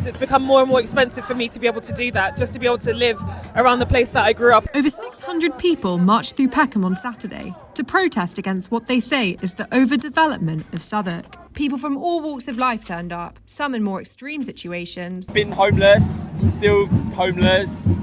It's become more and more expensive for me to be able to do that, just to be able to live around the place that I grew up. Over 600 people marched through Peckham on Saturday to protest against what they say is the overdevelopment of Southwark. People from all walks of life turned up, some in more extreme situations. Been homeless, I'm still homeless,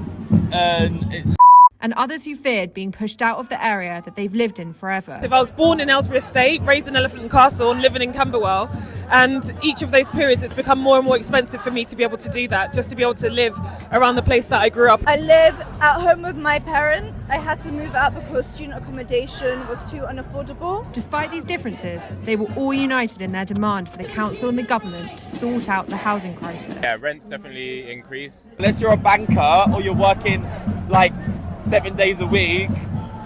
and others who feared being pushed out of the area that they've lived in forever. If I was born in Aylesbury Estate, raised in Elephant and Castle and living in Camberwell, and each of those periods it's become more and more expensive for me to be able to do that, just to be able to live around the place that I grew up. I live at home with my parents. I had to move out because student accommodation was too unaffordable. Despite these differences, they were all united in their demand for the council and the government to sort out the housing crisis. Yeah, rent's definitely increased. unless you're a banker or you're working like 7 days a week,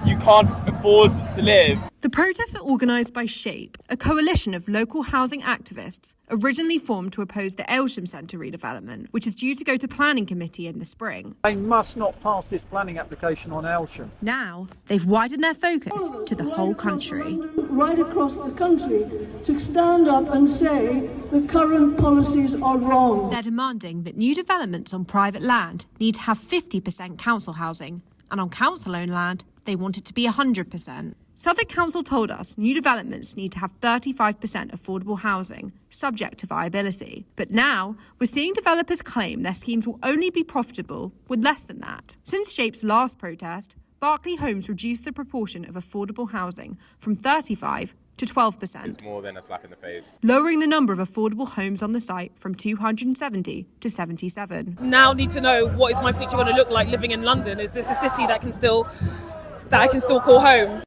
you can't afford to live. The protests are organised by SHAPE, a coalition of local housing activists originally formed to oppose the Aylsham Centre redevelopment, which is due to go to planning committee in the spring. They must not pass this planning application on Aylsham. Now, they've widened their focus to the whole country. Right across the country to stand up and say the current policies are wrong. They're demanding that new developments on private land need to have 50% council housing, and on council-owned land, they want it to be 100%. Southwark Council told us new developments need to have 35% affordable housing, subject to viability. But now, we're seeing developers claim their schemes will only be profitable with less than that. Since SHAPE's last protest, Berkeley Homes reduced the proportion of affordable housing from 35% to 12%. It's more than a slap in the face. Lowering the number of affordable homes on the site from 270 to 77. Now need to know, what is my future going to look like living in London? Is this a city that I can still call home?